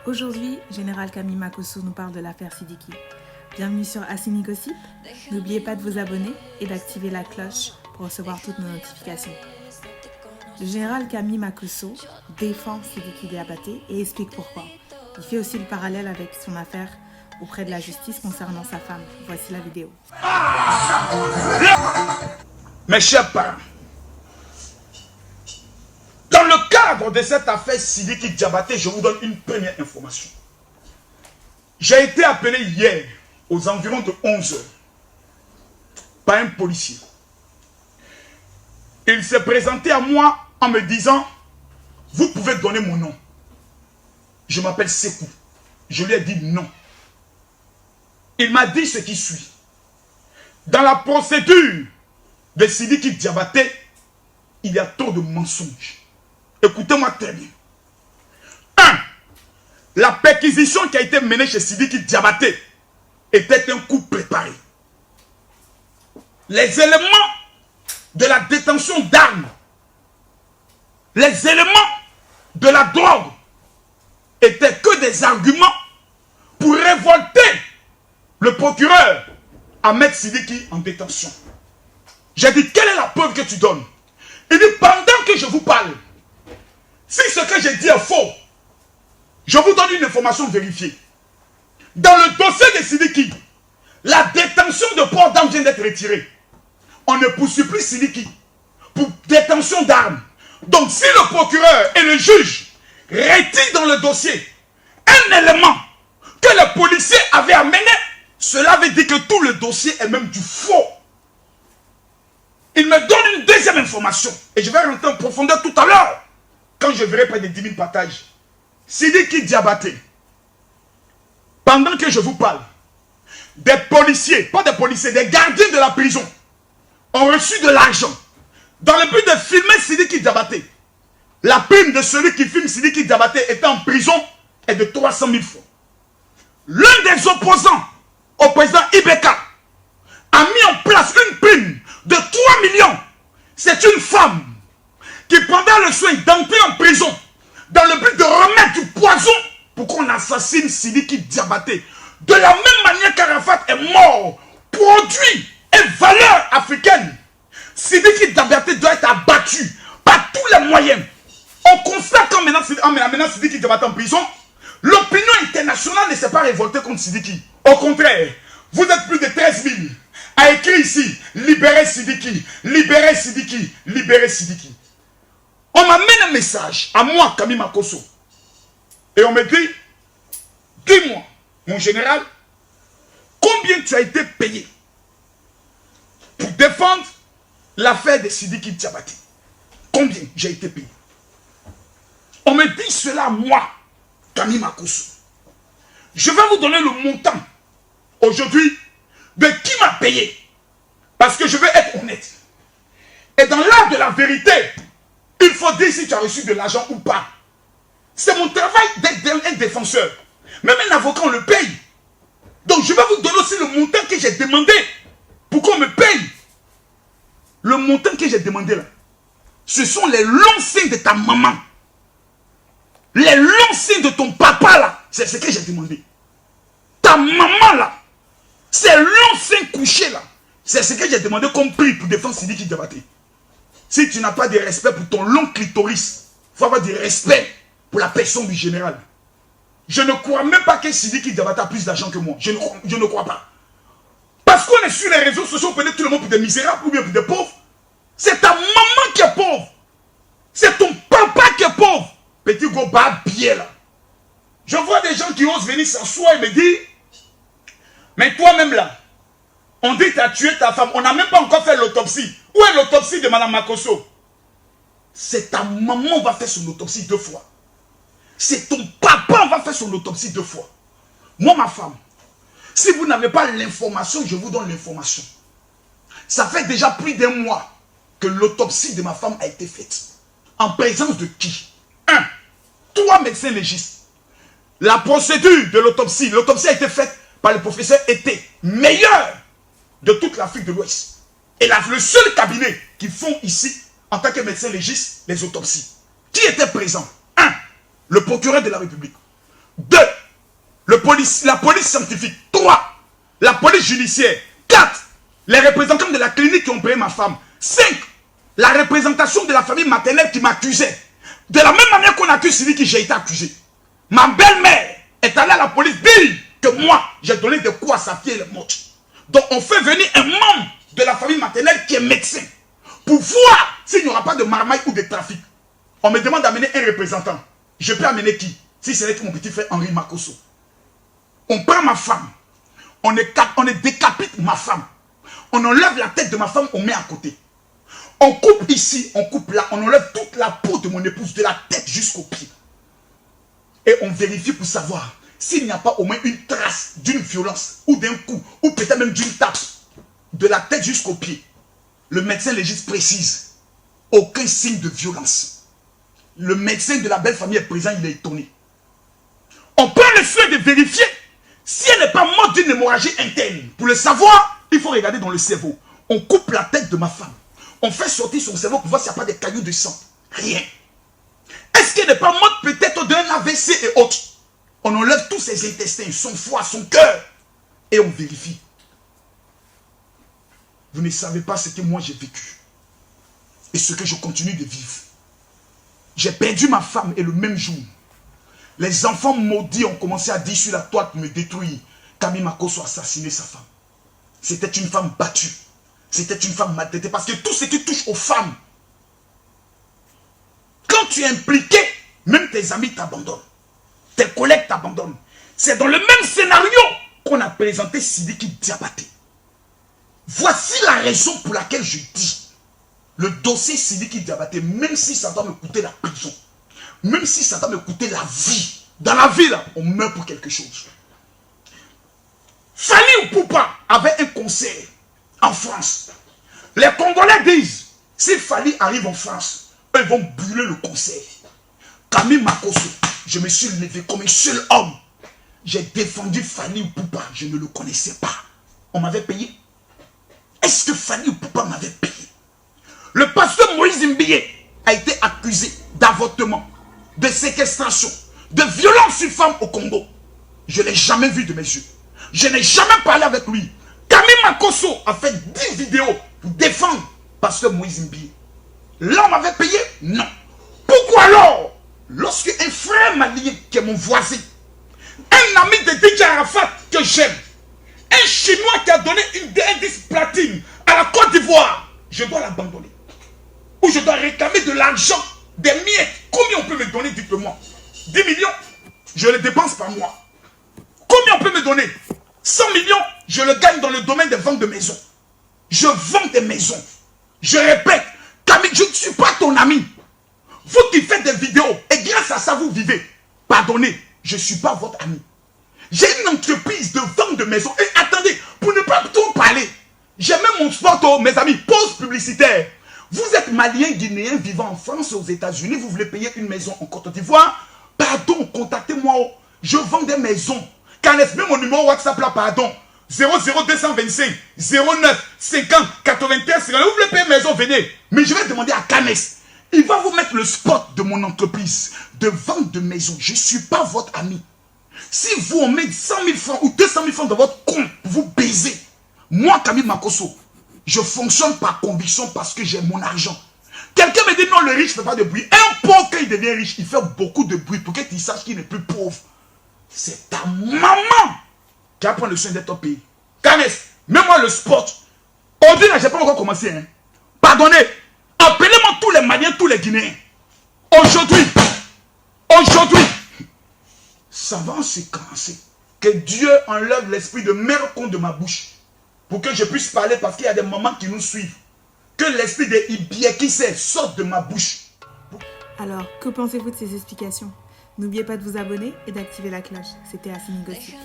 Aujourd'hui, Général Camille Makosso nous parle de l'affaire Sidiki. Bienvenue sur Assini Gossip. N'oubliez pas de vous abonner et d'activer la cloche pour recevoir toutes nos notifications. Le général Camille Makosso défend Sidiki Diabaté et explique pourquoi. Il fait aussi le parallèle avec son affaire auprès de la justice concernant sa femme. Voici la vidéo. Mes chers parents, dans le cadre de cette affaire Sidiki Diabaté, je vous donne une première information. J'ai été appelé hier aux environs de 11 h par un policier. Il s'est présenté à moi en me disant: vous pouvez donner mon nom. Je m'appelle Sekou. Je lui ai dit non. Il m'a dit ce qui suit. Dans la procédure de Sidiki Diabaté, il y a trop de mensonges. Écoutez-moi très bien. 1. La perquisition qui a été menée chez Sidiki Diabaté était un coup préparé. Les éléments de la détention d'armes, les éléments de la drogue étaient que des arguments pour révolter le procureur à mettre Sidiki en détention. J'ai dit: quelle est la preuve que tu donnes? Il dit: pendant que je vous parle, si ce que j'ai dit est faux, je vous donne une information vérifiée. Dans le dossier de Sidiki, la détention de port d'armes vient d'être retirée. On ne poursuit plus Sidiki pour détention d'armes. Donc si le procureur et le juge retirent dans le dossier un élément que le policier avait amené, cela veut dire que tout le dossier est même du faux. Il me donne une deuxième information et je vais rentrer en profondeur tout à l'heure quand je verrai près de 10 000 partages. Sidiki Diabaté, pendant que je vous parle, des policiers, pas des policiers, des gardiens de la prison ont reçu de l'argent dans le but de filmer Sidiki Diabaté. La prime de celui qui filme Sidiki Diabaté étant en prison est de 300 000 francs. L'un des opposants au président Ibeka a mis en place une prime de 3 millions. C'est une femme qui prendra le soin d'entrer en prison dans le but de remettre du poison pour qu'on assassine Sidiki Diabaté. De la même manière qu'Arafat est mort, produit et valeur africaine, Sidiki Diabaté doit être abattu par tous les moyens. On constate qu'en menant Sidiki Diabaté en prison, l'opinion internationale ne s'est pas révoltée contre Sidiki. Au contraire, vous êtes plus de 13 000 à écrire ici: libérez Sidiki, libérez Sidiki, libérez Sidiki. On m'amène un message à moi, Camille Makosso, et on me dit: dis-moi, mon général, combien tu as été payé pour défendre l'affaire de Sidiki Diabaté? Combien j'ai été payé? On me dit cela à moi, Camille Makosso. Je vais vous donner le montant aujourd'hui de qui m'a payé, parce que je veux être honnête. Et dans l'art de la vérité, il faut dire si tu as reçu de l'argent ou pas. C'est mon travail d'être un défenseur. Même un avocat, on le paye. Donc je vais vous donner aussi le montant que j'ai demandé pour qu'on me paye. Le montant que j'ai demandé là, ce sont les longs seins de ta maman. Les longs seins de ton papa là, c'est ce que j'ai demandé. Ta maman là, ces longs seins couchés là, c'est ce que j'ai demandé comme prix pour défendre Sidiki Diabaté. Si tu n'as pas de respect pour ton long clitoris, il faut avoir du respect pour la personne du général. Je ne crois même pas que Sidiki Diabaté a plus d'argent que moi. Je ne crois pas. Parce qu'on est sur les réseaux sociaux, on connaît tout le monde pour des misérables ou bien pour des pauvres. C'est ta maman qui est pauvre. C'est ton papa qui est pauvre. Petit gros babier là. Je vois des gens qui osent venir s'asseoir et me dire: mais toi-même là, on dit que tu as tué ta femme. On n'a même pas encore fait l'autopsie. Où est l'autopsie de Mme Makosso? C'est ta maman qui va faire son autopsie 2 fois. C'est ton papa qui va faire son autopsie 2 fois. Moi, ma femme, si vous n'avez pas l'information, je vous donne l'information. Ça fait déjà plus d'1 mois que l'autopsie de ma femme a été faite. En présence de qui? 1. 3 médecins légistes. La procédure de l'autopsie a été faite par le professeur Été, meilleur de toute l'Afrique de l'Ouest. Et le seul cabinet qui font ici, en tant que médecin légiste, les autopsies. Qui était présent? 1. Le procureur de la République. 2. La police scientifique. 3. La police judiciaire. 4. Les représentants de la clinique qui ont payé ma femme. 5. La représentation de la famille maternelle qui m'accusait. De la même manière qu'on accuse celui qui j'ai été accusé. Ma belle-mère est allée à la police dire que moi, j'ai donné des coups à sa fille et elle est morte. Donc on fait venir un membre de la famille maternelle qui est médecin pour voir s'il n'y aura pas de marmaille ou de trafic. On me demande d'amener un représentant. Je peux amener qui? Si ce n'est que mon petit frère Henri Makosso. On prend ma femme. On décapite ma femme. On enlève la tête de ma femme, on met à côté. On coupe ici, on coupe là. On enlève toute la peau de mon épouse, de la tête jusqu'au pied. Et on vérifie pour savoir s'il n'y a pas au moins une trace d'une violence ou d'un coup, ou peut-être même d'une tape, de la tête jusqu'au pied. Le médecin légiste précise, aucun signe de violence. Le médecin de la belle famille est présent, il est étonné. On prend le soin de vérifier si elle n'est pas morte d'une hémorragie interne. Pour le savoir, il faut regarder dans le cerveau. On coupe la tête de ma femme. On fait sortir son cerveau pour voir s'il n'y a pas de cailloux de sang. Rien. Est-ce qu'elle n'est pas morte peut-être d'un AVC et autres? On enlève tous ses intestins, son foie, son cœur. Et on vérifie. Vous ne savez pas ce que moi j'ai vécu. Et ce que je continue de vivre. J'ai perdu ma femme et le même jour, les enfants maudits ont commencé à dire sur la toile pour me détruire. Camille Makosso a assassiné sa femme. C'était une femme battue. C'était une femme maltraitée. Parce que tout ce qui touche aux femmes, quand tu es impliqué, même tes amis t'abandonnent. Tes collègues t'abandonnent. C'est dans le même scénario qu'on a présenté Sidiki Diabaté. Voici la raison pour laquelle je dis le dossier Sidiki Diabaté, même si ça doit me coûter la prison, même si ça doit me coûter la vie, dans la vie là, on meurt pour quelque chose. Fally Ipupa avait un concert en France. Les Congolais disent, si Fally arrive en France, eux vont brûler le concert. Camille Makosso, je me suis levé comme un seul homme. J'ai défendu Fally Ipupa, je ne le connaissais pas. On m'avait payé. Est-ce que Fally Ipupa m'avait payé? Le pasteur Moïse Mbiye a été accusé d'avortement, de séquestration, de violence sur femme au Congo. Je ne l'ai jamais vu de mes yeux. Je n'ai jamais parlé avec lui. Camille Makosso a fait 10 vidéos pour défendre pasteur Moïse Mbiye. Là, on m'avait payé? Non. Pourquoi alors, lorsque un frère malien qui est mon voisin, un ami de DJ Arafat que j'aime, un Chinois qui a donné un disque platine à la Côte d'Ivoire, je dois l'abandonner? Ou je dois réclamer de l'argent, des miettes? Combien on peut me donner, dites-le-moi? 10 millions, je les dépense par mois. Combien on peut me donner? 100 millions, je le gagne dans le domaine des ventes de maisons. Je vends des maisons. Je répète, Camille, je ne suis pas ton ami. Vous qui faites des vidéos, et grâce à ça vous vivez. Pardonnez, je ne suis pas votre ami. J'ai une entreprise de vente de maisons. Et attendez, pour ne pas trop parler, j'ai même mon sport, mes amis, pause publicitaire. Vous êtes malien, guinéen, vivant en France, aux États-Unis, vous voulez payer une maison en Côte d'Ivoire? Pardon, contactez-moi. Je vends des maisons. Canès, même mon numéro WhatsApp là, pardon. 00225 09 50 81 50. Vous voulez payer une maison, venez. Mais je vais demander à Canès. Il va vous mettre le spot de mon entreprise de vente de maison. Je ne suis pas votre ami. Si vous on met 100 000 francs ou 200 000 francs dans votre compte, vous baisez. Moi, Camille Makosso, je fonctionne par conviction parce que j'ai mon argent. Quelqu'un me dit non, le riche ne fait pas de bruit. Un pauvre, quand il devient riche, il fait beaucoup de bruit pour qu'il sache qu'il n'est plus pauvre. C'est ta maman qui va prendre le soin d'être au pays. Canès, mets-moi le spot. Aujourd'hui, je n'ai pas encore commencé. Hein. Pardonnez. Appelez-moi tous les Maliens, tous les Guinéens. Aujourd'hui, ça va en séquencer. Que Dieu enlève l'esprit de mercon de ma bouche. Pour que je puisse parler parce qu'il y a des mamans qui nous suivent. Que l'esprit de Ibieki sorte de ma bouche. Alors, que pensez-vous de ces explications? N'oubliez pas de vous abonner et d'activer la cloche. C'était Assini Gossip.